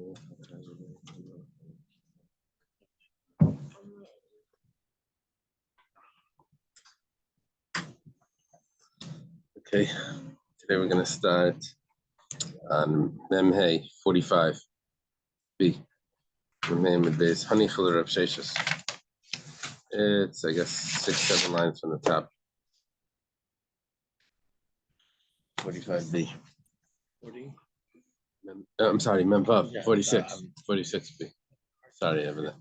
Okay, today we're going to start on Memhe 45B. The name of this Honey Fuller of Sheshes. It's, I guess, 6-7 lines from the top. 45B. 40? I'm sorry, Memvav, 46. 46B. Sorry, Evelyn.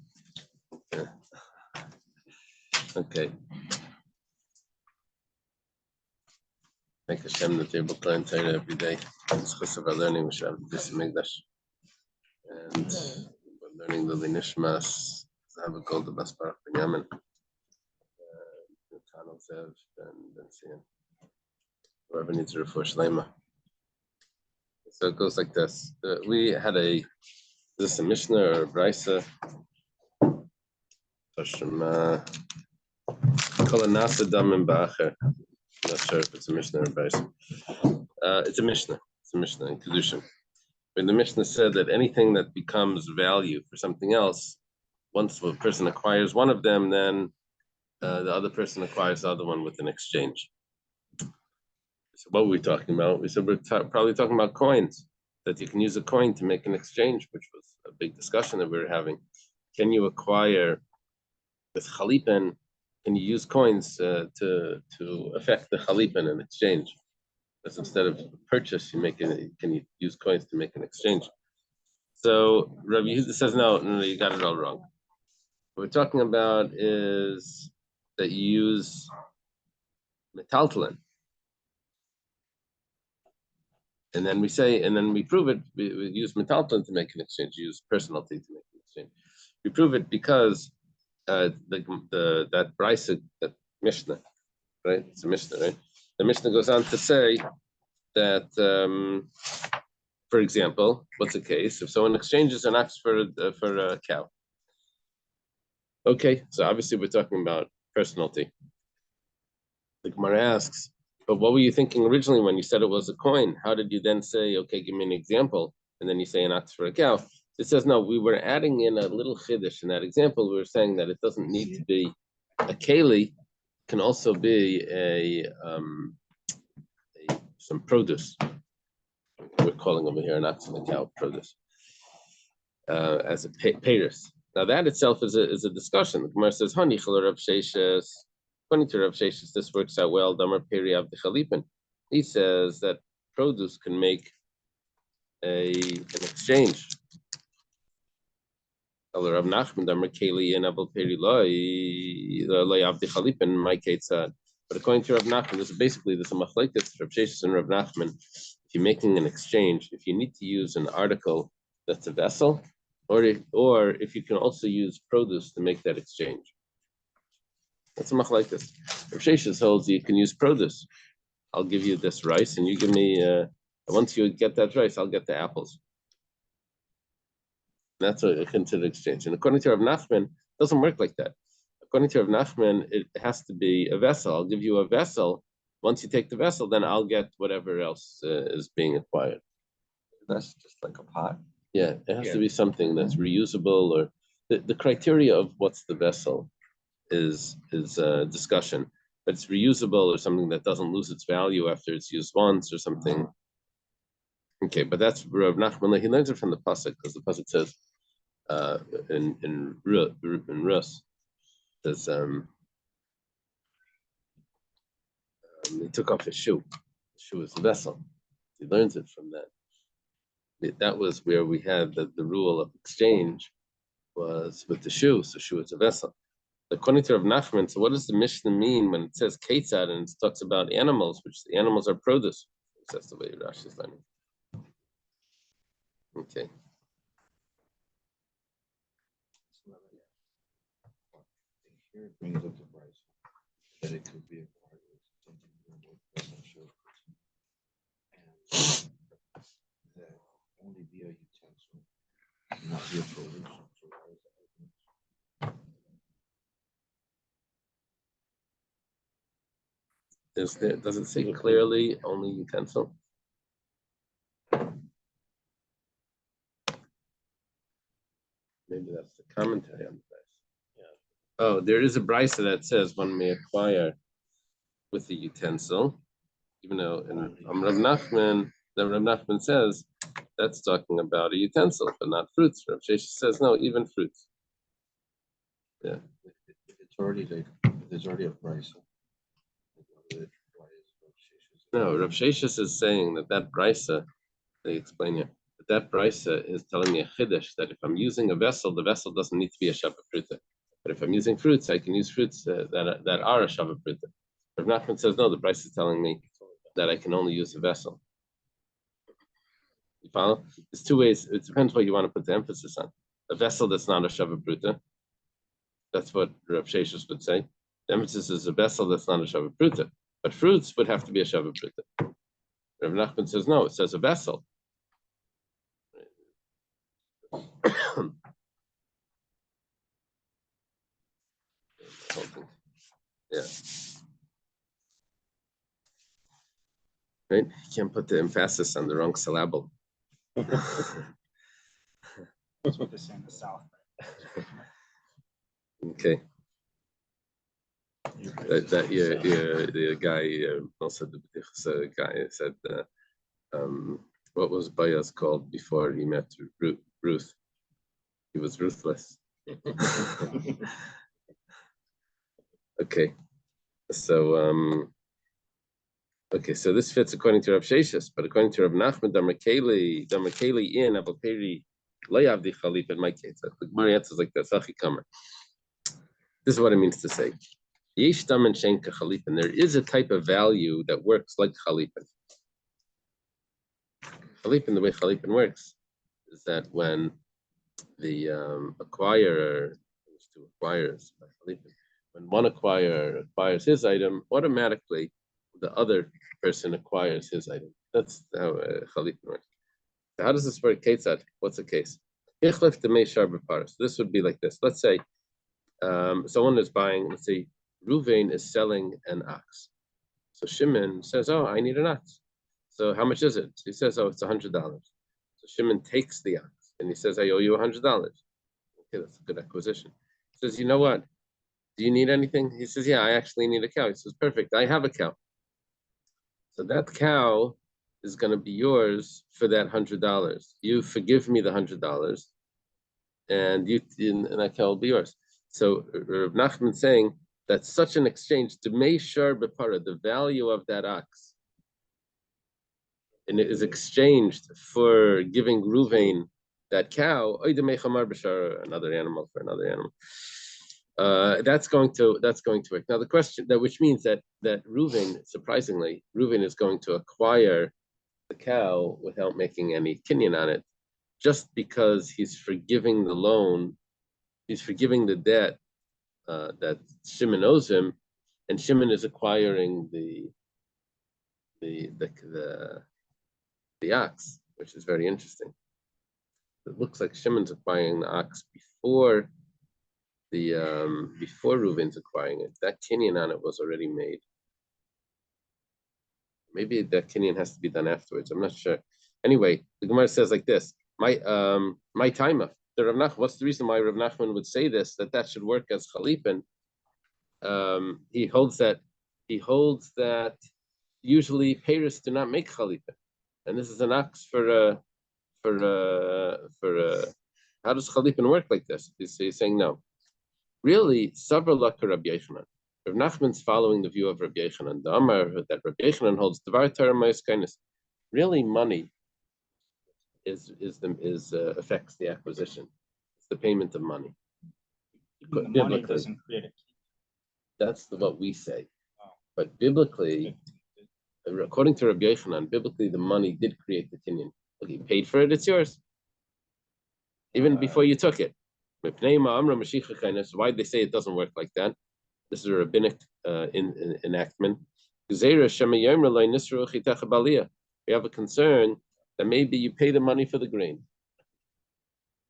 Yeah. Okay. Thank Hashem that they're learning Torah every day. It's because of our learning, we should have this English. And we're learning the Nishmas, have a gold of Basparach Benyamin, Tanel Zev, and Sian. Whoever needs a refuah shleima. So it goes like this. We had is this a Mishnah or a Brisa? Kolanasa Damim Ba'acher. I'm not sure if it's a Mishnah or a Brisa. It's a Mishnah. It's a Mishnah in Kedushin. When the Mishnah said that anything that becomes value for something else, once a person acquires one of them, then the other person acquires the other one with an exchange. So what were we talking about? We said we're probably talking about coins, that you can use a coin to make an exchange, which was a big discussion that we were having. Can you acquire with chalipen? Can you use coins to affect the chalipen in exchange? Because instead of purchase, can you use coins to make an exchange? So Rabbi Yehuda says, no, you got it all wrong. What we're talking about is that you use metaltalin. And then we prove it. We use metaltalin to make an exchange. We use personality to make an exchange. We prove it because that Brisa, that Mishnah, right? It's a Mishnah, right? The Mishnah goes on to say that, for example, what's the case? If someone exchanges an ox for a cow. Okay, so obviously we're talking about personality. The Gemara asks, but what were you thinking originally when you said it was a coin? How did you then say, okay, give me an example, and then you say an ox for a cow? It says, no, we were adding in a little chiddush in that example. We were saying that it doesn't need to be a keli, can also be some produce. We're calling over here an ox and a cow produce as a peiros. Now that itself is a discussion. The Gemara says, "Hani chaler Rav Sheshes." According to Rav Sheshes, this works out well. Damar peri av dechalipin. He says that produce can make an exchange. Rav Nachman damar keli and abel peri loy av dechalipin. My Kate said, but according to Rav Nachman, this is a machlekes Rav Sheshes and Rav Nachman. If you're making an exchange, if you need to use an article that's a vessel, or if you can also use produce to make that exchange. That's a machlekes. Rav Sheshes holds you can use produce. I'll give you this rice, and you give me. Once you get that rice, I'll get the apples. That's what I consider exchange. And according to Rav Nachman, it doesn't work like that. According to Rav Nachman, it has to be a vessel. I'll give you a vessel. Once you take the vessel, then I'll get whatever else is being acquired. That's just like a pot. Yeah, it has to be something that's reusable, or the criteria of what's the vessel is a discussion. But it's reusable or something that doesn't lose its value after it's used once or something. Okay, but that's Rav Nachman. He learns it from the pasuk because the pasuk says in Rus says he took off his shoe. The shoe is the vessel. He learns it from that. That was where we had the rule of exchange was with the shoe. So shoe is a vessel. According to Rav Nachman, so what does the Mishnah mean when it says Ketzad and it talks about animals, which the animals are produce? That's the way Rashi is learning. Okay. Here it brings up the price that it could be acquired with something doesn't show, and that only be a utensil, not be a produce. Does it say clearly only utensil? Maybe that's the commentary on the price. Yeah. Oh, there is a brisa that says one may acquire with the utensil, even though in Rav Nachman, Rav Nachman says that's talking about a utensil, but not fruits. Rav Sheshes says no, even fruits. Yeah. If it's already like, if there's already a price. No, Rav Sheshes is saying that brisa, they explain here, that brisa is telling me a chiddush that if I'm using a vessel, the vessel doesn't need to be a shava pruta. But if I'm using fruits, I can use fruits that are a shava pruta. Rav Nachman says no, the brisa is telling me that I can only use a vessel. You follow? There's two ways. It depends what you want to put the emphasis on. A vessel that's not a shava pruta. That's what Rav Sheshes would say. The emphasis is a vessel that's not a shava pruta. But fruits would have to be a shava pruta. Rav Nachman says no, it says a vessel. Yeah. Right? You can't put the emphasis on the wrong syllable. That's what they say in the South. Okay. The guy also the guy said what was Bayas called before he met Ruth? He was ruthless. Okay. So okay, so this fits according to Rav Sheshes, but according to Rav Nachman, Damakeli in Abaperi Layavdi Chalip in my case. The Gemara answers like this. This is what it means to say. Yesh damen shenka chalipin. There is a type of value that works like chalipin. Chalipin, the way chalipin works, is that when the acquirer, there's two acquirers, when one acquirer acquires his item, automatically the other person acquires his item. That's how chalipin works. So how does this work? Ketzad, what's the case? This would be like this. Let's say someone is buying, let's say Ruvain is selling an ox. So Shimon says, oh, I need an ox. So how much is it? He says, oh, it's $100. So Shimon takes the ox and he says, I owe you $100. Okay, that's a good acquisition. He says, you know what? Do you need anything? He says, yeah, I actually need a cow. He says, perfect, I have a cow. So that cow is going to be yours for that $100. You forgive me the $100 and that cow will be yours. So Rav Nachman saying that such an exchange to meishar bepara, the value of that ox, and it is exchanged for giving Ruvain that cow, another animal for another animal. That's going to work. Now the question that which means that Ruvain, surprisingly, Ruvain is going to acquire the cow without making any kinyan on it, just because he's forgiving the loan, he's forgiving the debt that Shimon owes him, and Shimon is acquiring the ox, which is very interesting. It looks like Shimon's acquiring the ox before Reuven's acquiring it. That kinyan on it was already made. Maybe that kinyan has to be done afterwards. I'm not sure. Anyway, the Gemara says like this: my timer. The Rav Nachman, what's the reason why Rav Nachman would say this? That should work as chalipin. He holds that usually payers do not make chalipin, and this is an ox for how does chalipin work like this? He's saying no. Really, Sabra Laka Rabbi Yechanan. Rav Nachman's following the view of Rabbi Yechanan. The Amar that Rabbi Yechanan holds Devar Torah Ma'is Kindness. Really, money affects the acquisition. It's the payment of money. Money doesn't create a key. That's what we say. But biblically, according to Rabbi Yechanan, biblically the money did create the kinyan. Okay, you paid for it, it's yours. Even before you took it. Why they say it doesn't work like that? This is a rabbinic enactment. We have a concern that maybe you pay the money for the grain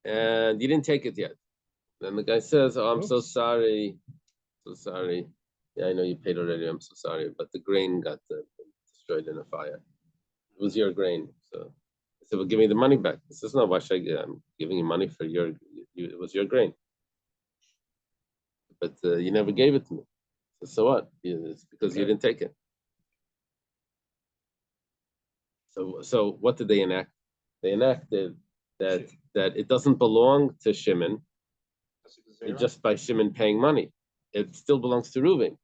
and you didn't take it yet. Then the guy says, oh, I'm so sorry. So sorry. Yeah, I know you paid already. I'm so sorry. But the grain got destroyed in a fire. It was your grain. So I said, well, give me the money back. He says, no, why should I'm giving you money for your it was your grain, but you never gave it to me. So what? It's because you didn't take it. So what did they enact? They enacted that it doesn't belong to Shimon just by Shimon paying money. It still belongs to Reuven.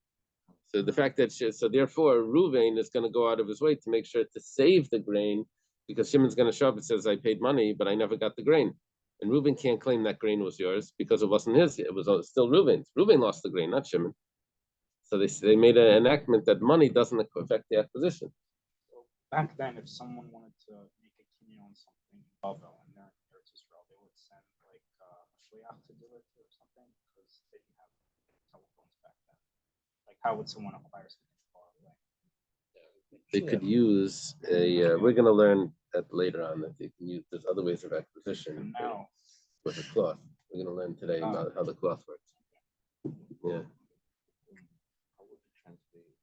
So the fact that so therefore Reuven is going to go out of his way to make sure to save the grain, because Shimon's going to show up and says, I paid money, but I never got the grain. And Reuven can't claim that grain was yours because it wasn't his. It was still Reuven's. Reuven lost the grain, not Shimon. So they made an enactment that money doesn't affect the acquisition. Back then, if someone wanted to make a kinyan on something in Bavel and they're in Eretz Israel, they would send like a shliach to do it or something because they didn't have telephones back then. Like, how would someone acquire something far away? They could use a. We're going to learn that later on that they can use. There's other ways of acquisition Now, with a cloth. We're going to learn today about how the cloth works. Yeah. How would it translate?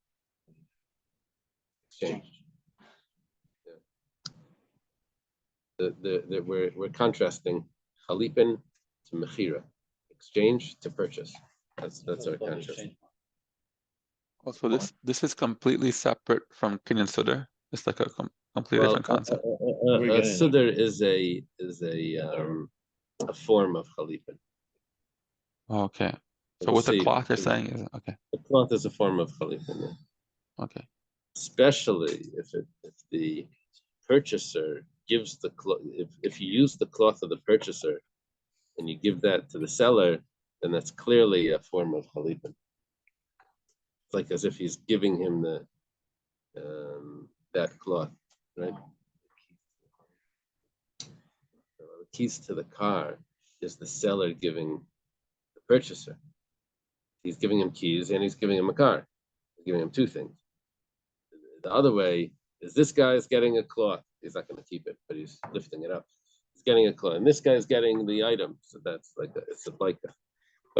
Exchange. We're contrasting chalipin to mechira, exchange to purchase. That's our contrast. Also, this is completely separate from kinyan sudar. It's like a completely different concept. Sudar is a form of chalipin. Okay. So We'll what the see. cloth you're saying is okay. The cloth is a form of chalipin, yeah. Okay. Especially if the purchaser gives the cloth. If you use the cloth of the purchaser and you give that to the seller, then that's clearly a form of chalipin. It's like as if he's giving him the that cloth, right? So the keys to the car is the seller giving the purchaser. He's giving him keys and he's giving him a car. He's giving him two things. The other way is this guy is getting a cloth. He's not going to keep it, but he's lifting it up. He's getting a cloth, and this guy's getting the item. So that's like it's like a.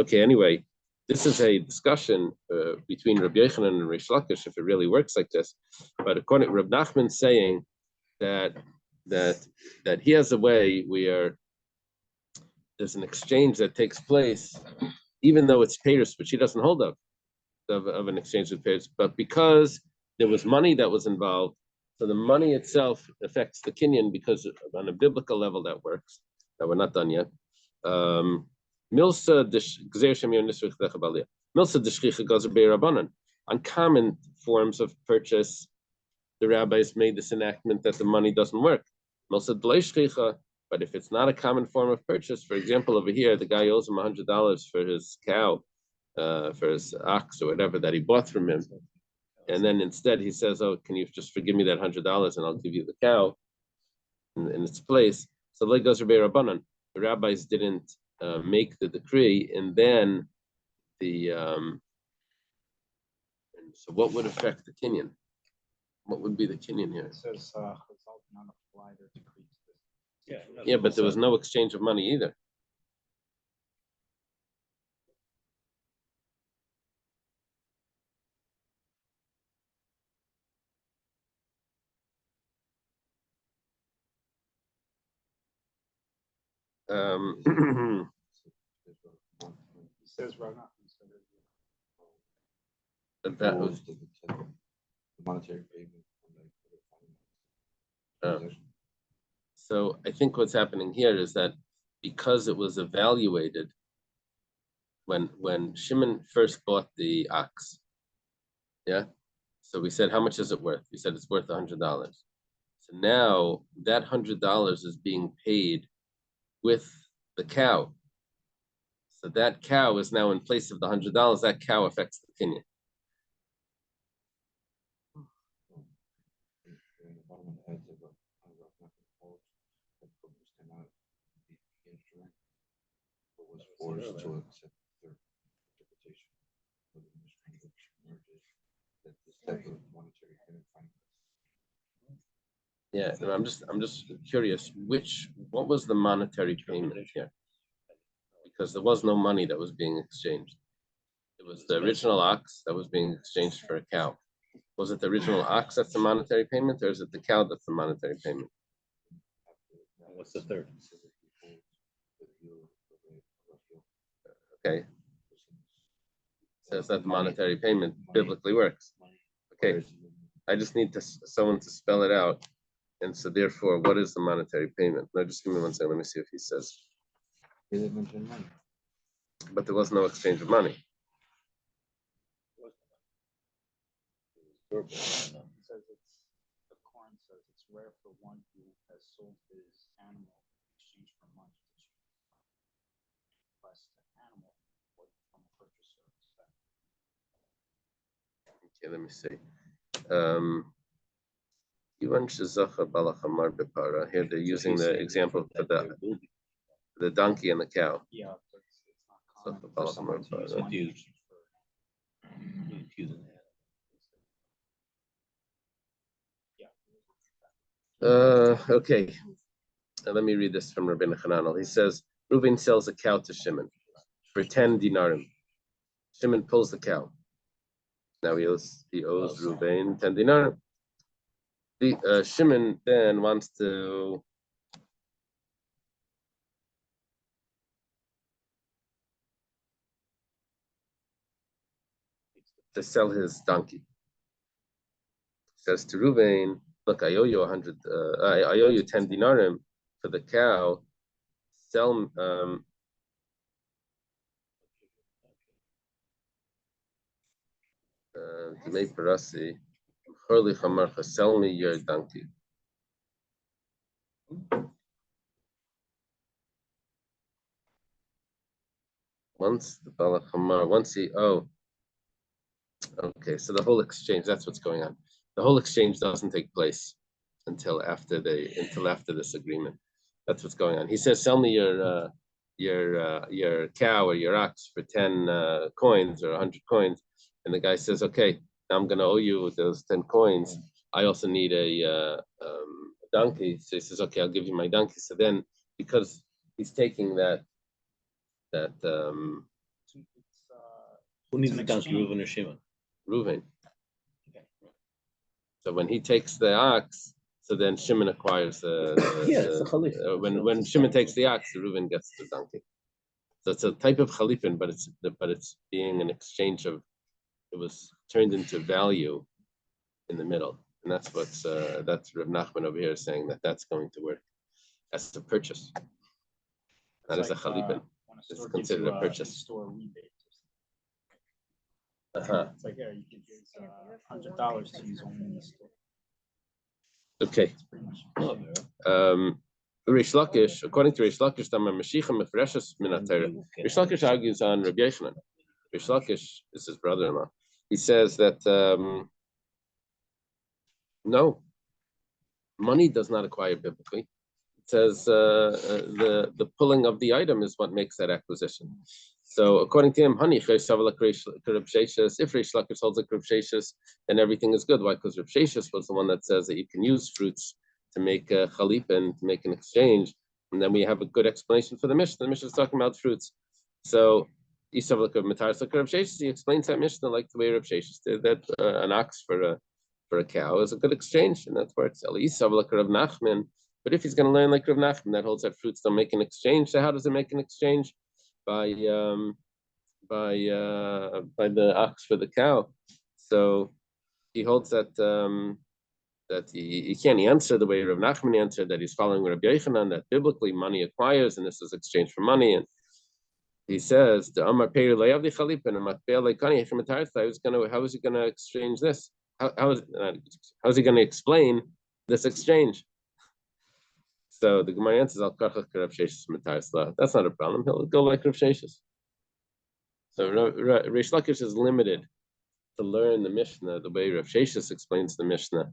Okay. Anyway, this is a discussion between Rabbi Yochanan and Reish Lakish if it really works like this. But according to Reb Nachman saying that he has a way where there's an exchange that takes place, even though it's payers, which he doesn't hold of an exchange with payers, but because there was money that was involved, so the money itself affects the kinyan because on a biblical level that works. That we're not done yet. Milsa d'shchicha gozer be'rabanan. On common forms of purchase, the rabbis made this enactment that the money doesn't work. Milsa d'shchicha, but if it's not a common form of purchase, for example, over here the guy owes him $100 for his cow, for his ox or whatever that he bought from him, and then instead he says, "Oh, can you just forgive me that $100 and I'll give you the cow in its place?" So like gozer be'rabanan, the rabbis didn't make the decree, and then so what would affect the kinyan? What would be the kinyan here? it says Chazal did not apply their decree to this. Yeah, but there was no exchange of money either. He says Rav Nachman said it. that was the monetary payment. so. I think what's happening here is that because it was evaluated when Shimon first bought the ox, yeah. So we said, how much is it worth? We said it's worth $100. So now that $100 is being paid with the cow. So that cow is now in place of the $100. That cow affects the kinyan. Was forced to accept their interpretation of the that this type of monetary payment. Yeah, and I'm just curious, what was the monetary payment here? Because there was no money that was being exchanged. It was the original ox that was being exchanged for a cow. Was it the original ox that's the monetary payment, or is it the cow that's the monetary payment? What's the third? Okay, says that the monetary payment biblically works. Okay, I just need someone to spell it out. And so therefore, what is the monetary payment? No, just give me 1 second. Let me see if he says. He didn't mention money. But there was no exchange of money. It says the Quran says it's rare for one who has sold his animal in exchange for money to request an animal from a purchaser. Okay, let me see. Here they're using the example for the donkey and the cow. Yeah, but it's not common for someone to use money Okay. Let me read this from Rabbeinu Hananel. He says, Reuven sells a cow to Shimon for 10 dinarim. Shimon pulls the cow. Now he owes Reuven 10 dinarim. Shimon then wants to sell his donkey. Says to Reuven, look, I owe you 100. I owe you 10 dinarim for the cow. Sell sell me your donkey. Once okay, so the whole exchange, that's what's going on. The whole exchange doesn't take place until after this agreement. That's what's going on. He says, sell me your cow or your ox for 10 coins or 100 coins. And the guy says, okay, I'm going to owe you those 10 coins. I also need a donkey. So he says, okay, I'll give you my donkey. So then, because he's taking who needs the donkey, Reuven or Shimon? Reuven. So when he takes the ox, so then Shimon acquires when Shimon takes the ox, Reuven gets the donkey. So it's a type of chalipin, but it's being an exchange of, it was turned into value in the middle, and that's Rav Nachman over here saying that's going to work as a purchase, not as a chalipin. It's considered a purchase. It's like, yeah, you could use $100 to use only in the store. Okay. Rish Lakish, according to Rish Lakish, Rish Lakish argues on Rabbi Yochanan. Rish Lakish is his brother-in-law. He says that no, money does not acquire biblically. It says the pulling of the item is what makes that acquisition. So according to him, if Rish Lakish holds like Rav Sheshes, then everything is good. Why? Because Rav Sheshes was the one that says that you can use fruits to make a chalipin, to make an exchange. And then we have a good explanation for the Mishnah. The Mishnah is talking about fruits. So Isav like Rav Sheshes, he explains that Mishnah like the way Rav Sheshes did, that an ox for a cow is a good exchange, and that's where it's Isav like Rav Nachman. But if he's going to learn like Rav Nachman, that holds that fruits don't make an exchange. So how does it make an exchange? By the ox for the cow. So he holds that that he can't answer the way Rav Nachman answered, that he's following Rabbi Yochanan, that biblically money acquires and this is exchange for money. And he says the Amar Peir Le'avdi Chalipin and Matbe'el Le'kani Hechem Atartha. How is he going to exchange this? How is he going to explain this exchange? So the Gemara answers, Al Kachach Rav Sheshes Matarsa. That's not a problem. He'll go like Rav Sheshes. So Rish Lakish is limited to learn the Mishnah the way Rav Sheshes explains the Mishnah,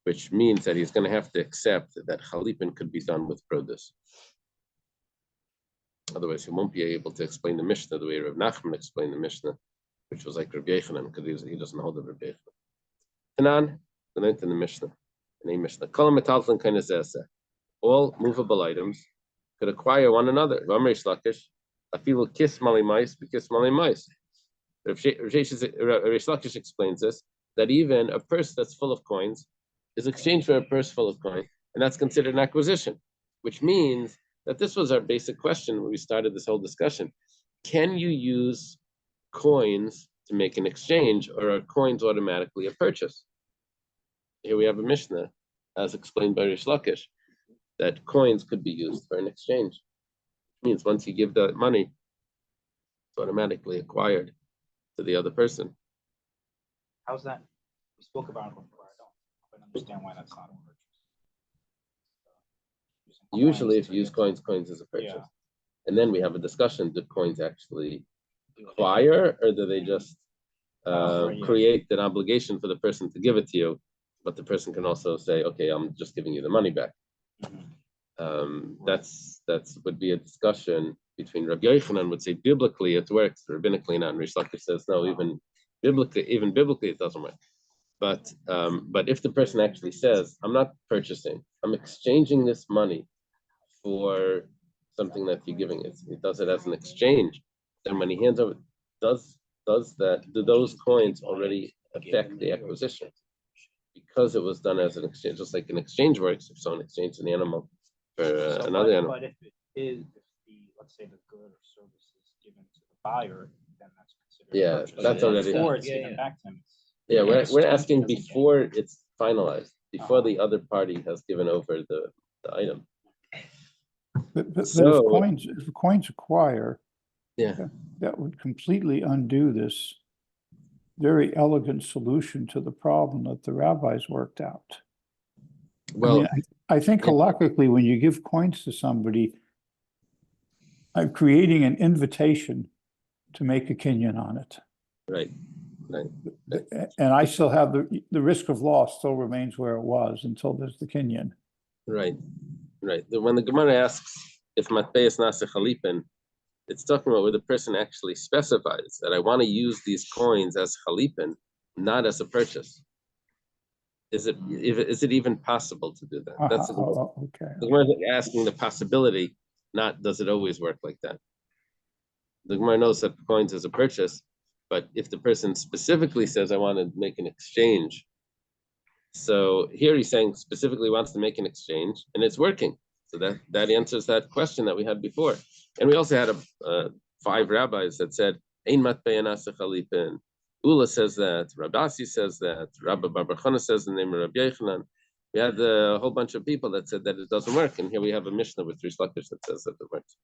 which means that he's going to have to accept that Chalipin could be done with produce. Otherwise, he won't be able to explain the Mishnah the way Rav Nachman explained the Mishnah, which was like Rav Yochanan, because he doesn't hold the Rav Yochanan. Tanan, the ninth in the Mishnah, the name Mishnah. Kol metalton kainazesa. All movable items could acquire one another. Rish Lakish, afilu kiss mali mais, kiss mali mais. Rish Lakish explains this, that even a purse that's full of coins is exchanged for a purse full of coins, and that's considered an acquisition, which means that this was our basic question when we started this whole discussion. can you use coins to make an exchange, or are coins automatically a purchase? Here we have a Mishnah, as explained by Rish Lakish, that coins could be used for an exchange. It means once you give the money, it's automatically acquired to the other person. How's that? We spoke about it before. I don't understand why that's not a purchase. Usually, if you use coins is a purchase. Yeah. And then we have a discussion, do coins actually acquire, or do they just create an obligation for the person to give it to you, but the person can also say, okay, I'm just giving you the money back. That's would be a discussion between Rabbi Yochanan would say biblically it works, rabbinically not, and Rish Lakish says no, even biblically it doesn't work. But if the person actually says, I'm not purchasing, I'm exchanging this money for something that you're giving, it does it as an exchange, then when he hands over, do those coins already affect the acquisition? Because it was done as an exchange, just like an exchange works, if someone exchanged an animal for another animal. But if it is, let's say the good or service is given to the buyer, then that's considered a purchase. That's already before it's given back to him. Yeah, we're asking before it's finalized, before the other party has given over the item. But So, if coins acquire, yeah, that would completely undo this very elegant solution to the problem that the rabbis worked out. well, I think halakhically, when you give coins to somebody, I'm creating an invitation to make a kinyan on it. right. And I still have the risk of loss still remains where it was until there's the kinyan. Right. When the Gemara asks if matbeis nase chalipin, it's talking about where the person actually specifies that I want to use these coins as chalipin, not as a purchase. Is it even possible to do that? That's okay. The Gemara is asking the possibility, not does it always work like that. The Gemara knows that coins is a purchase, but if the person specifically says I want to make an exchange, so here he's saying specifically wants to make an exchange, and it's working. So that answers that question that we had before. And we also had 5 rabbis that said, Ein matbei nase chalipin. Ula says that, Rabasi says that, Rabbi Bar Chana says the name of Rabbi Yochanan. We had a whole bunch of people that said that it doesn't work. And here we have a Mishnah with Rish Lakish that says that it works.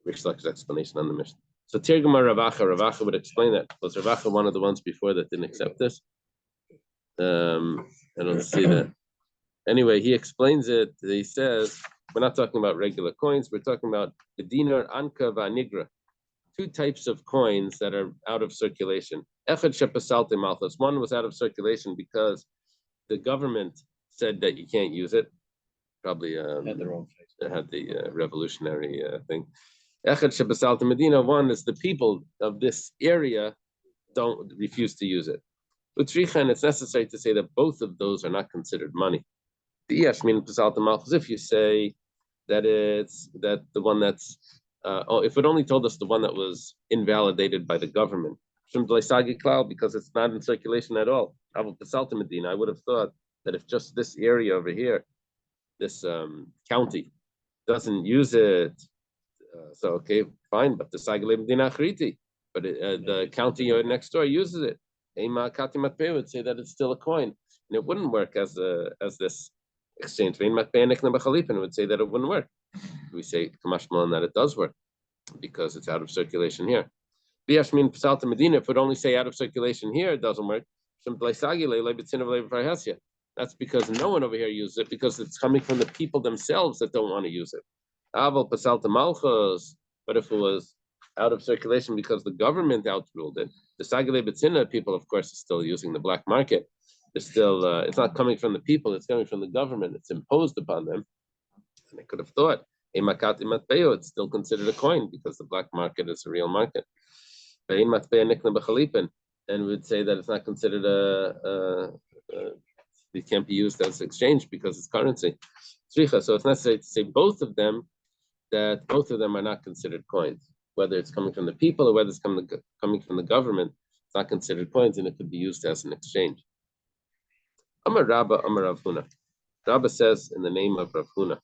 Rish Lakish's explanation on the Mishnah. So Tirguma Ravacha would explain that. Was Ravacha one of the ones before that didn't accept this? I don't see that. Anyway, he explains it. He says, we're not talking about regular coins. We're talking about the dinar, anka, vanigra. 2 types of coins that are out of circulation. Echad shepasalte malchus. One was out of circulation because the government said that you can't use it. Probably Had their own face. they had the revolutionary thing. Echad shepasalte medina. One is the people of this area don't refuse to use it. With Richa, it's necessary to say that both of those are not considered money. If you say that it's that the one that's if it only told us the one that was invalidated by the government, because it's not in circulation at all. I would have thought that if just this area over here, this county, doesn't use it, so okay, fine, but the the county next door uses it. Would say that it's still a coin, and it wouldn't work as this exchange. It would say that it wouldn't work. We say kamashmalan that it does work because it's out of circulation here. If it would only say out of circulation here, it doesn't work. That's because no one over here uses it, because it's coming from the people themselves that don't want to use it. But if it was out of circulation because the government outruled it, the Sagile Betzina people, of course, are still using the black market. They're still, it's not coming from the people, it's coming from the government. It's imposed upon them. And they could have thought, it's still considered a coin because the black market is a real market. And we'd say that it's not considered it can't be used as exchange because it's currency. So it's necessary to say both of them are not considered coins. Whether it's coming from the people or whether it's coming from the government, it's not considered coins, and it could be used as an exchange. Amar Rabba, Amar Rav Huna. Rabba says in the name of Rav Huna,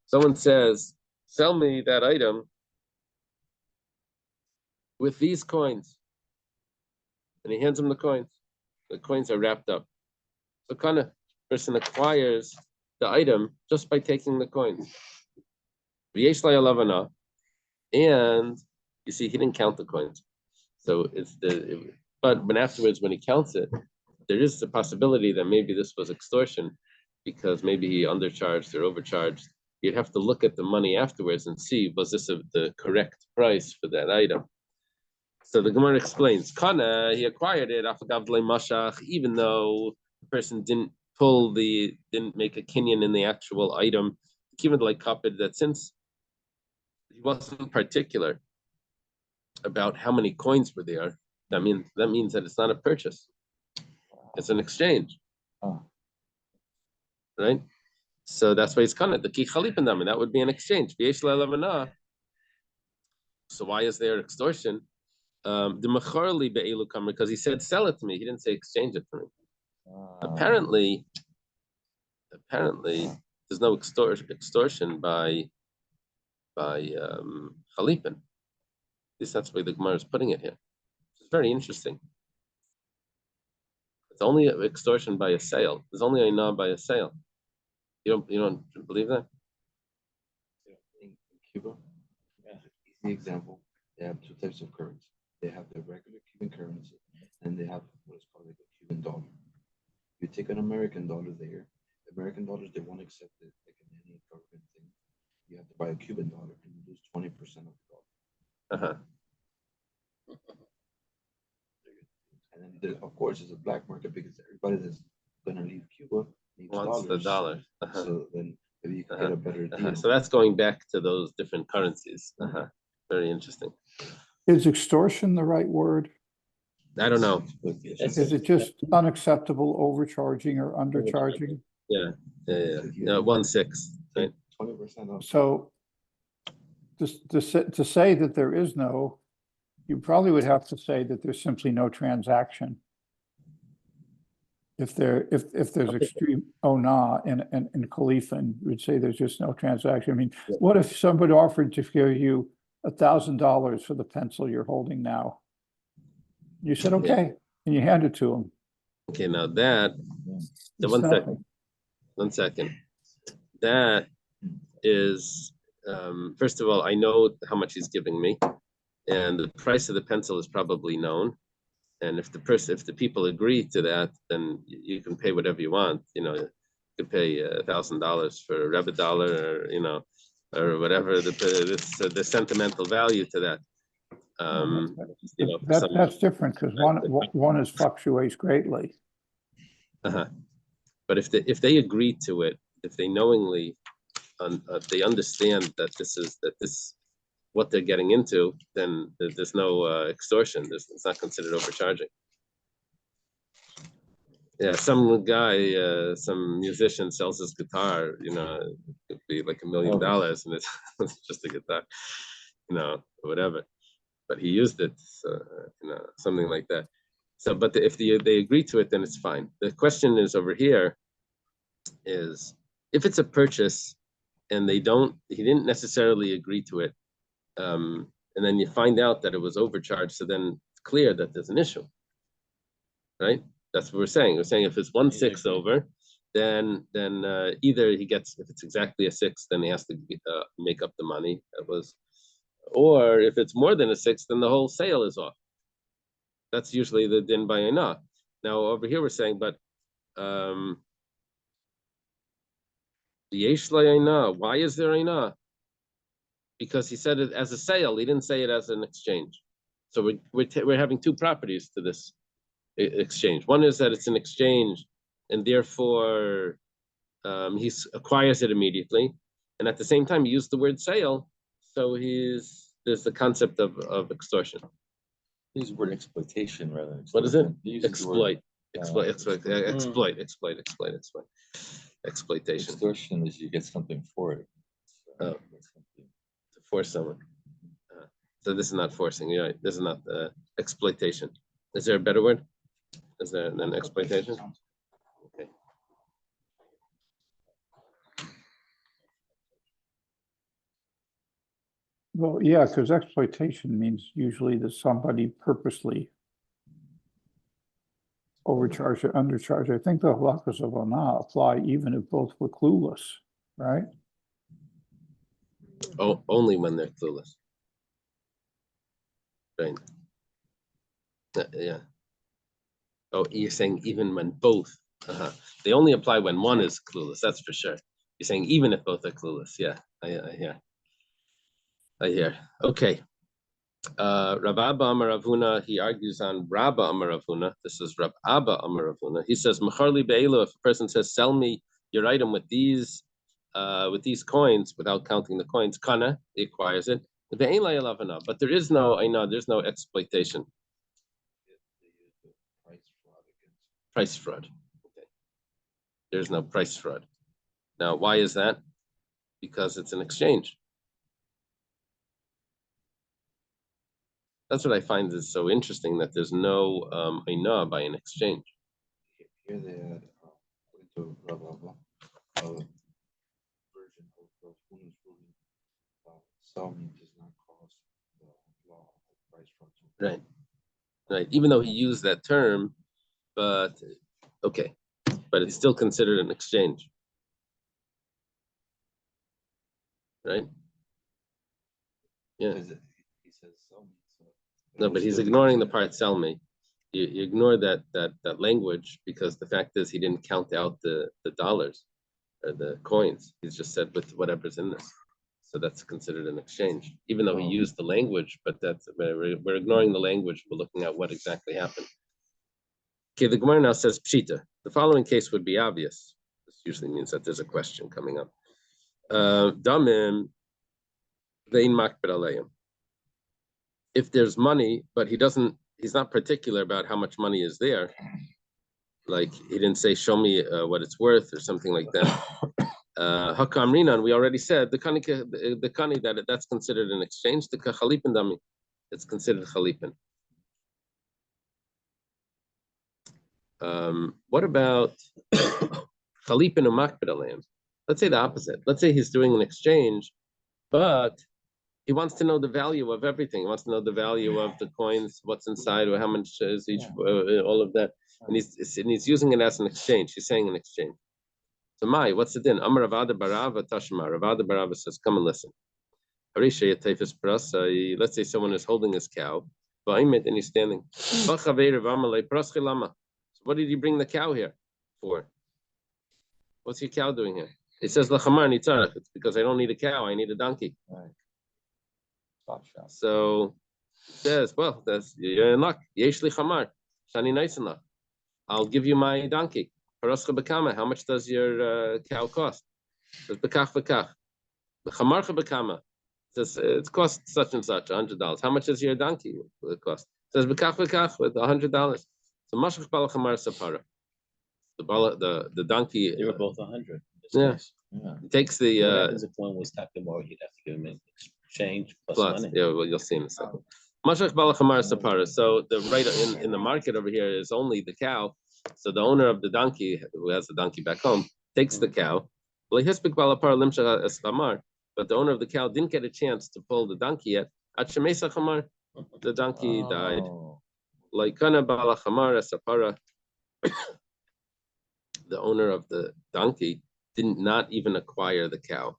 someone says sell me that item with these coins. And he hands him the coins. The coins are wrapped up. So kind of person acquires the item just by taking the coins. And you see, he didn't count the coins. So but when afterwards, when he counts it, there is the possibility that maybe this was extortion because maybe he undercharged or overcharged. You'd have to look at the money afterwards and see, was this the correct price for that item? So the Gemara explains, Kana, he acquired it, even though the person didn't make a kinyan in the actual item, given like copied that since he wasn't particular about how many coins were there, that means that it's not a purchase. It's an exchange. Right? So that's why it's kind of the ki chalipandam, and that would be an exchange. So why is there extortion? Because he said sell it to me. He didn't say exchange it to me. Apparently there's no extortion by chalipin. At least that's the way the Gemara is putting it here. It's very interesting. It's only extortion by a sale. There's only a na by a sale. You don't believe that? In Cuba, easy example. They have two types of currency. They have the regular Cuban currency, and they have what is called like a Cuban dollar. You take an American dollar there. American dollars, they won't accept it like in any government thing. You have to buy a Cuban dollar and you lose 20% of the dollar. And then of course it's a black market because everybody that's gonna leave Cuba needs Wants the dollar. So then maybe you can get a better deal. So that's going back to those different currencies. Very interesting. Is extortion the right word? I don't know. Is it just unacceptable overcharging or undercharging? Yeah. 1/6, right? 20% off. So to say that there is no, you probably would have to say that there's simply no transaction. If there's extreme ona in Khalifan, you would say there's just no transaction. I mean, what if somebody offered to give you $1,000 for the pencil you're holding now? You said, okay, and you hand it to him. Okay, now that, It's one nothing. second. That is, first of all, I know how much he's giving me, and the price of the pencil is probably known. And if the people agree to that, then you can pay whatever you want. You could pay $1,000 for a Rebbe dollar, or or whatever the sentimental value to that. That's different because one fluctuates greatly. But if they agree to it, if they knowingly, they understand that this what they're getting into, then there's no extortion. It's not considered overcharging. Yeah, some guy, some musician sells his guitar, it could be like $1 million, and it's just a guitar, or whatever. But he used it, so, something like that. So, but if they agree to it, then it's fine. The question is over here is if it's a purchase and he didn't necessarily agree to it, and then you find out that it was overcharged, so then it's clear that there's an issue, right? That's what we're saying. We're saying if it's 1/6 over, then either he gets, if it's exactly a 6, then he has to make up the money that was, or if it's more than a 6, then the whole sale is off. That's usually the din by Aina. Now over here we're saying, but the yesh Aina, why is there Aina? Because he said it as a sale. He didn't say it as an exchange. So we're having two properties to this exchange. One is that it's an exchange, and therefore he acquires it immediately, and at the same time he used the word sale. So there's the concept of extortion. Use the word exploitation rather than What is it? extortion. Exploitation. Extortion is you get something for it. Oh. To force someone. So this is not forcing. You're right. This is not exploitation. Is there a better word? Is there an exploitation? Okay. Well, yeah, because exploitation means usually that somebody purposely overcharged or undercharged. I think the halachas of Ana apply even if both were clueless, right? Oh, only when they're clueless. Right. Yeah. Oh, you're saying even when both, they only apply when one is clueless, that's for sure. You're saying even if both are clueless, yeah, I hear. Okay. Rav Abba Amar Rav Huna, he argues on Rabba Amar Rav Huna. This is Rav Abba Amar Rav Huna. He says, Mecharli be'elu, if a person says, sell me your item with these coins, without counting the coins, kana, he acquires it. But there is no, I know, there's no exploitation. Price fraud. Okay. There's no price fraud. Now, why is that? Because it's an exchange. That's what I find is so interesting, that there's no ainah by an exchange. Here they had, according to Rabbi Abba, a version of Rav Huna's ruling, selling does not cause the law of price fraud. Right. Right. Even though he used that term, but okay. But it's still considered an exchange. Right? Yeah. He says sell me. So No, but he's ignoring the part sell me. You ignore that language, because the fact is he didn't count out the dollars or the coins. He's just said with whatever's in this. So that's considered an exchange, even though he used the language, but we're ignoring the language. We're looking at what exactly happened. Okay, the Gemara now says pshita. The following case would be obvious. This usually means that there's a question coming up. Damim ve'in makbid aleihem. If there's money, but he's not particular about how much money is there. Like he didn't say, show me what it's worth or something like that. Hakam Rinan, we already said the kani that's considered an exchange. The chalipin dami, it's considered chalipin. What about chalipin umakbid aleihem? Let's say the opposite. Let's say he's doing an exchange, but he wants to know the value of everything. He wants to know the value of the coins, what's inside, or how much is each, all of that. And he's using it as an exchange. He's saying an exchange. So what's the din? Amar Ravada Barava Tashma. Ravada Barava says, come and listen. Let's say someone is holding his cow, and he's standing. So what did you bring the cow here for? What's your cow doing here? It says Lachamar Nitzarach. It's because I don't need a cow, I need a donkey. Right. So it says, well, you're in luck. Yesh li chamar, shani nice enough. I'll give you my donkey. Parascha bekama. How much does your cow cost? It says bekach bekach. Chamarcha bekama. It says it costs such and such, $100. How much does your donkey cost? It says bekach bekach with $100. So mashach bala chamar sapara. The donkey. They were both 100. Yeah. Yeah. He takes the. What happens if one was talking more? He'd have to give him an exchange plus money. Yeah, well, you'll see in a second. Mashach balachamar sapara. So the right in the market over here is only the cow. So the owner of the donkey, who has the donkey back home, takes the cow. But the owner of the cow didn't get a chance to pull the donkey yet. The donkey died. Like kana balachamar sapara. The owner of the donkey did not even acquire the cow.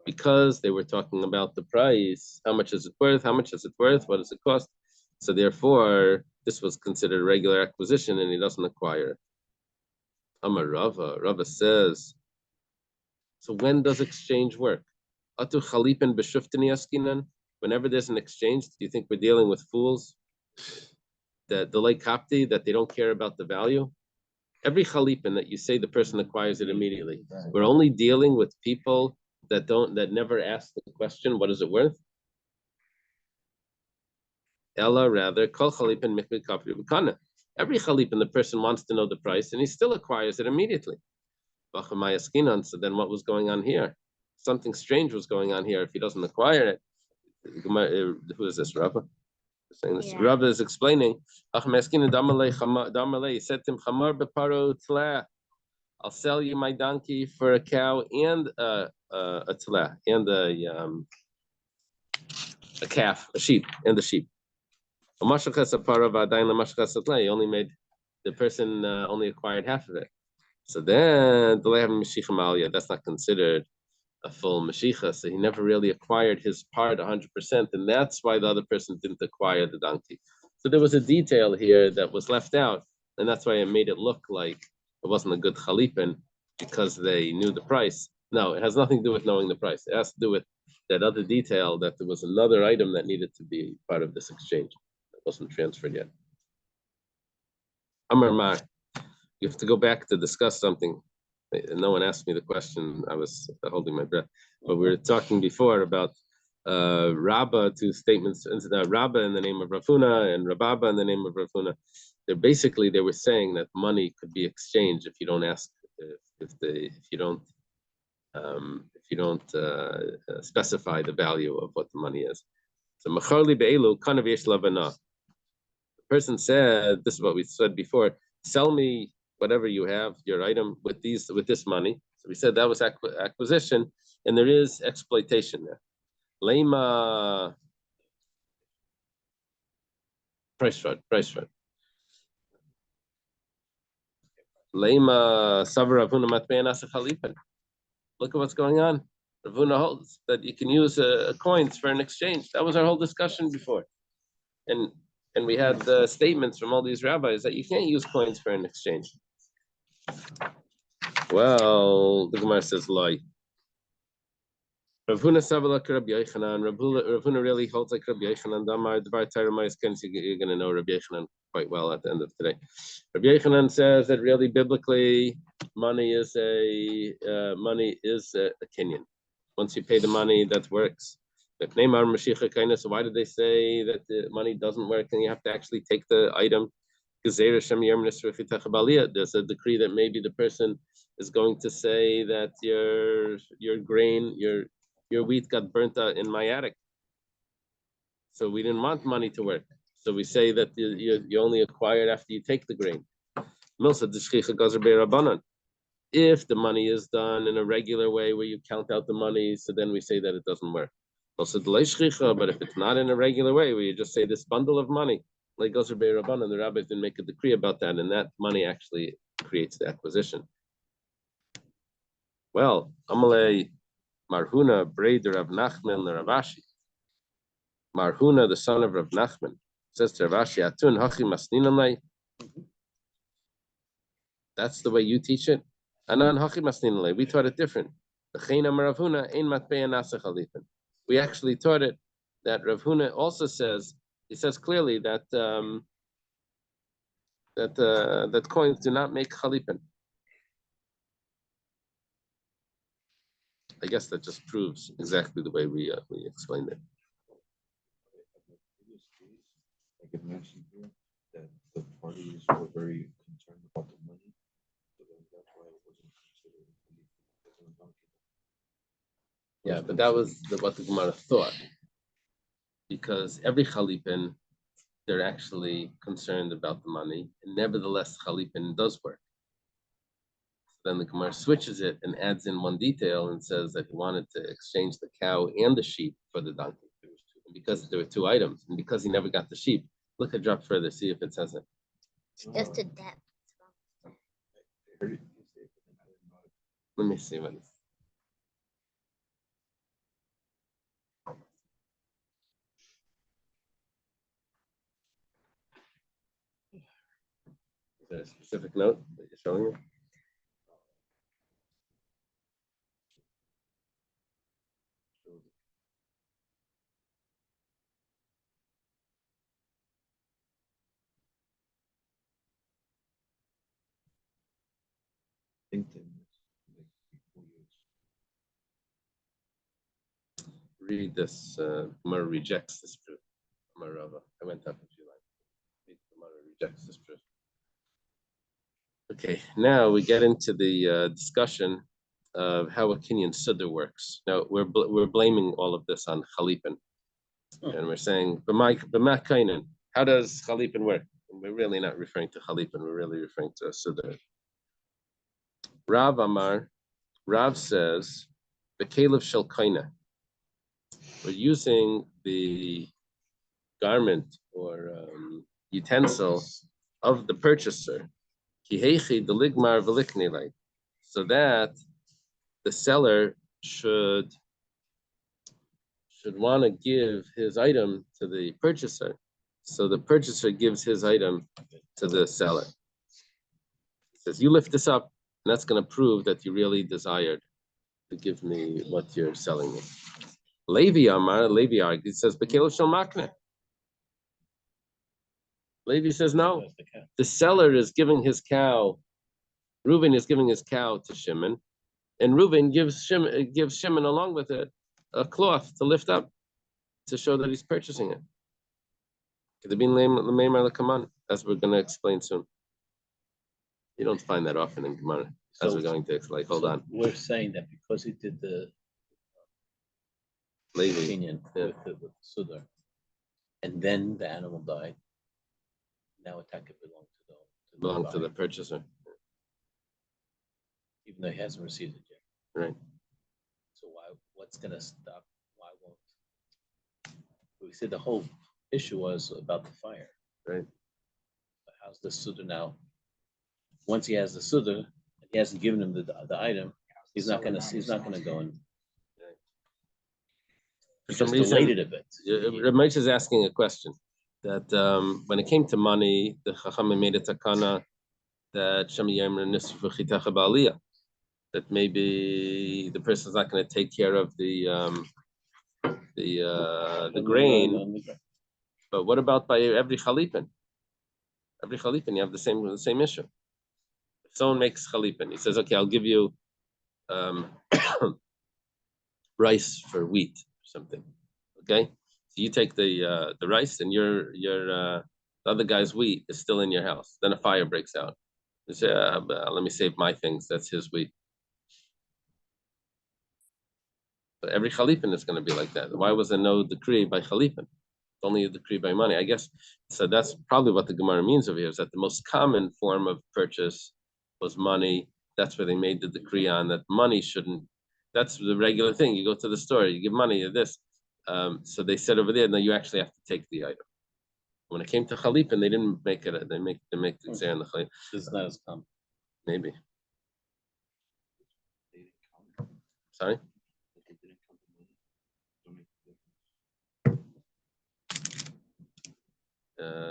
Because they were talking about the price. How much is it worth? How much is it worth? What does it cost? So therefore, this was considered a regular acquisition, and he doesn't acquire it. Amar Rava says, so when does exchange work? Whenever there's an exchange, do you think we're dealing with fools? That the like kapti, that they don't care about the value? Every chalipin that you say the person acquires it immediately. Right. We're only dealing with people that never ask the question, what is it worth? Ella, rather, kol chalipin mikved kapri b'kana. Every chalipin, the person wants to know the price, and he still acquires it immediately. So then what was going on here? Something strange was going on here if he doesn't acquire it. Who is this, Rava? Saying this. Yeah. Rabbi is explaining. He said to him, I'll sell you my donkey for a cow and a a telah and a calf, a sheep, and the sheep. You only made the person only acquired half of it. So then that's not considered a full Mashiach. So he never really acquired his part 100%, and that's why the other person didn't acquire the donkey. So there was a detail here that was left out, and that's why it made it look like it wasn't a good chalipin because they knew the price. No, it has nothing to do with knowing the price. It has to do with that other detail that there was another item that needed to be part of this exchange that wasn't transferred yet. Amar Mar, you have to go back to discuss something. No one asked me the question. I was holding my breath. But we were talking before about Rabba, two statements, Rabba in the name of Rafuna and Rababa in the name of Rafuna. They were saying that money could be exchanged if you don't ask, if you don't specify the value of what the money is. So Macharli Be'elu Kanav Yesh Lavana. The person said, this is what we said before, sell me whatever you have, your item, with this money. So we said that was acquisition, and there is exploitation there. Lema price fraud. Lema Savar Ravuna Matbein Asa Chalipin. Look at what's going on. Ravuna holds that you can use coins for an exchange. That was our whole discussion before. And we had statements from all these rabbis that you can't use coins for an exchange. Well, the Gemara says lie. Ravuna Savalak Rabbi Yochanan. Ravuna really holds like Rabbi Yochanan. Damar Dvar Taramais. You're going to know Rabbi Yochanan quite well at the end of today. Rabbi Yochanan says that really biblically, money is a kinyan. Once you pay the money, that works. So why did they say that the money doesn't work and you have to actually take the item? There's a decree that maybe the person is going to say that your grain, your wheat got burnt out in my attic. So we didn't want money to work. So we say that you only acquire it after you take the grain. If the money is done in a regular way where you count out the money, so then we say that it doesn't work. But if it's not in a regular way where you just say this bundle of money, like Gozer Bei Rabbanan, the rabbis didn't make a decree about that, and that money actually creates the acquisition. Well, Amalei Marhuna, Breder Rav Nachman, Ravashi. Marhuna, the son of Rav Nachman, says to Ravashi, Atun Hachi Masninamai. That's the way you teach it? Anan Hachi Masninamai. We taught it different. We actually taught it that Rav Huna also says, he says clearly that that coins do not make chalipin. I guess that just proves exactly the way we explained it. Like it mentioned here, that the parties were very concerned about the money, so then that's why it wasn't considered. Yeah, but that was what the Gemara thought, because every chalipin, they're actually concerned about the money, and nevertheless, chalipin does work. So then the Gemara switches it and adds in one detail and says that he wanted to exchange the cow and the sheep for the donkey. And because there were two items, and because he never got the sheep, look a drop further, see if it says it. Just a depth. Let me see what it is. Is there a specific note that you're showing me? Read this. Gemara rejects this proof. Marava. I went up a few lines. Gemara rejects this proof. Okay, now we get into the discussion of how a Kinyan Sudder works. Now we're blaming all of this on Chalipin, and we're saying b'ma kainen. How does Chalipin work? And we're really not referring to Chalipin. We're really referring to a Sudder. Rav Amar. Rav says bekelev shel koine. We're using the garment or utensil of the purchaser, so that the seller should want to give his item to the purchaser. So the purchaser gives his item to the seller. He says, you lift this up, and that's going to prove that you really desired to give me what you're selling me. Levi argues, says, Levi says, no. The seller is giving his cow, Reuben is giving his cow to Shimon, and Reuben gives Shimon along with it a cloth to lift up to show that he's purchasing it. As we're going to explain soon. You don't find that often in Gemara, as we're going to explain. Hold on. We're saying that because he did the Levi, opinion with the Sudar, and then the animal died, now it could belong to the purchaser, even though he hasn't received it yet. right? So what's going to stop? Why won't we said the whole issue was about the fire, right? But how's the Sudar now? Once he has the Sudar, and he hasn't given him the item, he's not going to go and. For some just reason, delayed it a bit. Ramesh is asking a question that when it came to money, the Chachamim made a takana that that maybe the person's not going to take care of the grain. But what about by every chalipin? Every chalipin, you have the same issue. If someone makes chalipin, he says, "Okay, I'll give you rice for wheat or something." Okay, so you take the rice, and the other guy's wheat is still in your house. Then a fire breaks out. You say, "Let me save my things. That's his wheat." But every chalipin is going to be like that. Why was there no decree by chalipin? Only a decree by money, I guess. So that's probably what the Gemara means over here, is that the most common form of purchase was money. That's where they made the decree on that money shouldn't. That's the regular thing. You go to the store, you give money to this. So they said over there, no, you actually have to take the item. When it came to chalipin, they didn't make it. They make the exam on the chalipin. This is not as common. Maybe. Sorry.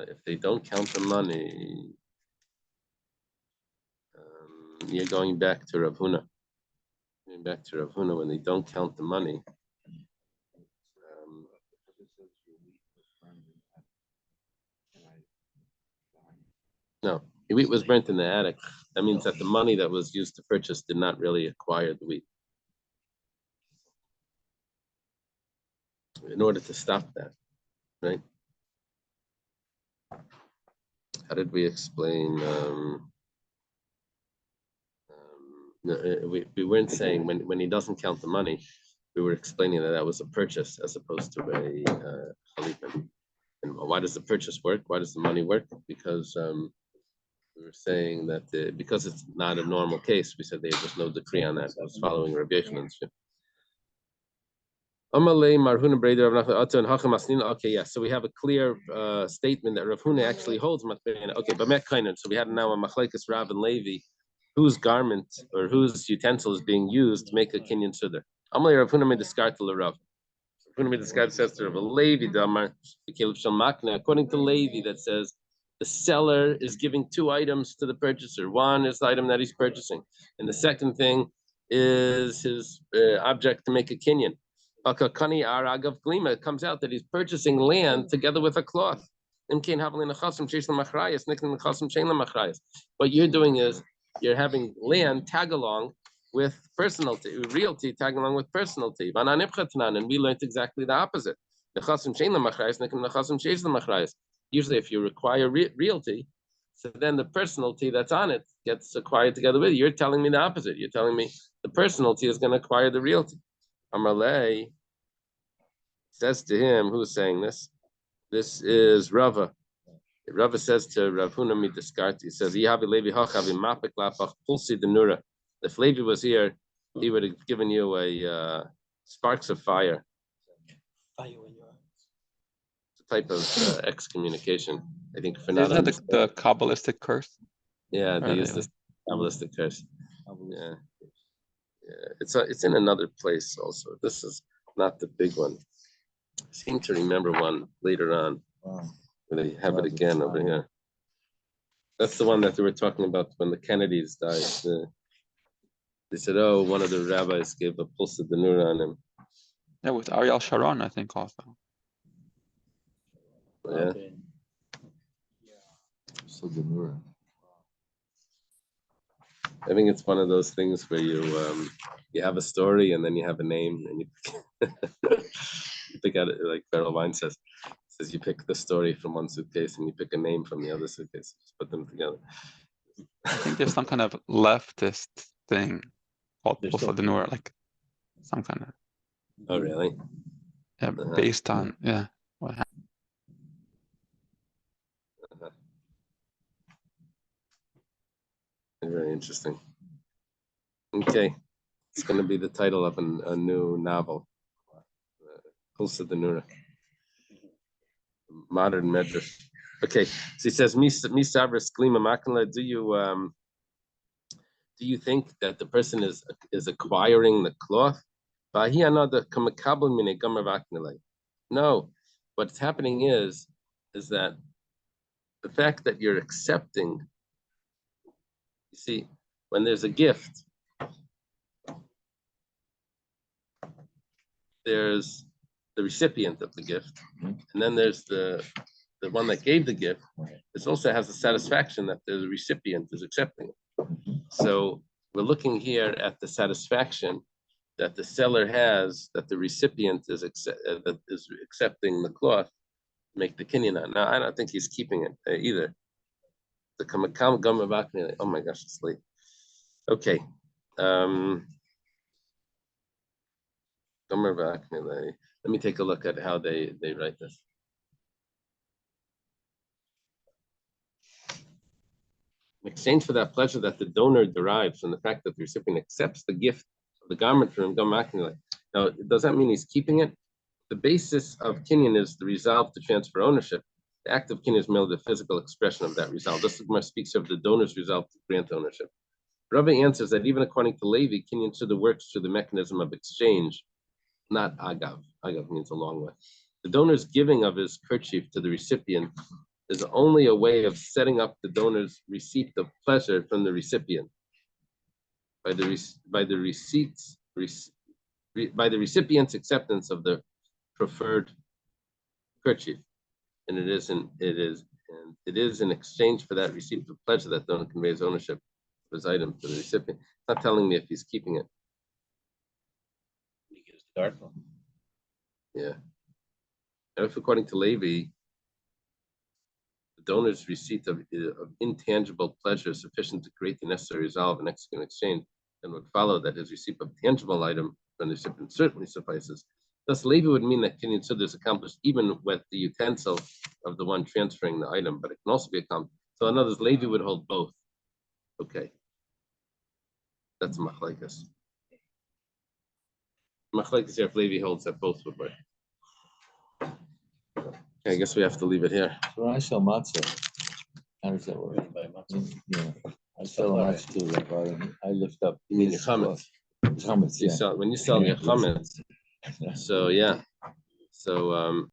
If they don't count the money, you're going back to Rav Huna. Going back to Rav Huna, when they don't count the money. No, the wheat was burnt in the attic. That means that the money that was used to purchase did not really acquire the wheat. In order to stop that, right? How did we explain? We weren't saying when he doesn't count the money, we were explaining that was a purchase as opposed to a chalipin. And why does the purchase work? Why does the money work? Because we were saying that because it's not a normal case, we said there was no decree on that. I was following Rabbi Yochanan's view. Okay, yes. So we have a clear statement that Rav Huna actually holds. Okay, but so we had now a machlekes Rav and Levi, whose garment or whose utensil is being used to make a kinyan sudar. Amalei Rav Huna made the scar to Rav. Rav Huna made the scar says to Rav Levi damar bekelev shel makna. According to Levi, that says the seller is giving two items to the purchaser. One is the item that he's purchasing, and the second thing is his object to make a kinyan. It comes out that he's purchasing land together with a cloth. What you're doing is you're having land tag along with personality, realty tag along with personality. And we learned exactly the opposite. Usually if you require realty, so then the personality that's on it gets acquired together with it. You're telling me the opposite. You're telling me the personality is going to acquire the realty. Amalei says to him, who's saying this? This is Rava. Rava says to Rav Huna midiskarti. He says, if Levi was here, he would have given you a sparks of fire. It's a type of excommunication, I think, for not Isn't that the Kabbalistic curse? Yeah, they Or use this Kabbalistic curse. Yeah, yeah. It's in another place also. This is not the big one. I seem to remember one later on. Wow. They have it again over here. That's the one that they were talking about when the Kennedys died. They said, "Oh, one of the rabbis gave a pulse of the nur on him." Yeah, with Ariel Sharon, I think also. Yeah. So the Nura. I think it's one of those things where you have a story and then you have a name and you pick out it, like Beryl Wine says you pick the story from one suitcase and you pick a name from the other suitcase, just put them together. I think there's some kind of leftist thing called There's Pulse of the Nur, like some kind of Oh, really? based on what happened. Very interesting. Okay, it's going to be the title of a new novel, Pulse of the Nur, modern medrash. Okay, so he says, "Mi savris klima makala." Do you think that the person is acquiring the cloth? No, what's happening is that the fact that you're accepting. You see, when there's a gift, there's the recipient of the gift, and then there's the one that gave the gift. It also has the satisfaction that the recipient is accepting it. So we're looking here at the satisfaction that the seller has, that the recipient is accepting the cloth, make the kinyan on. Now, I don't think he's keeping it either. The kamakam gamavakni. Oh my gosh, it's late. Okay. Let me take a look at how they write this. In exchange for that pleasure that the donor derives from the fact that the recipient accepts the gift of the garment from him. Now, does that mean he's keeping it? The basis of kinyan is the resolve to transfer ownership. The act of kinyan is merely the physical expression of that resolve. This speaks of the donor's resolve to grant ownership. Rabbi answers that even according to Levi, kinyan Suda works through the mechanism of exchange, not agav. Agav means along with. The donor's giving of his kerchief to the recipient is only a way of setting up the donor's receipt of pleasure from the recipient. By the recipient's acceptance of the preferred kerchief, and it is in exchange for that receipt of pleasure that donor conveys ownership of his item to the recipient. It's not telling me if he's keeping it. He gives the article. Yeah. And if according to Levi, the donor's receipt of intangible pleasure is sufficient to create the necessary resolve and execute an exchange, then would follow that his receipt of tangible item from the recipient certainly suffices. Thus, Levi would mean that kinyan Suda is accomplished even with the utensil of the one transferring the item, but it can also be accomplished. So in other words, Levi would hold both. Okay. That's machlekes. Machlekes here if Levi holds that both would work. Okay, I guess we have to leave it here. So when I sell matzah, how does that work? Yeah, I sell matzah too. Like I lift up. You mean your chametz? Chametz, yeah. When you sell your chametz. So yeah. So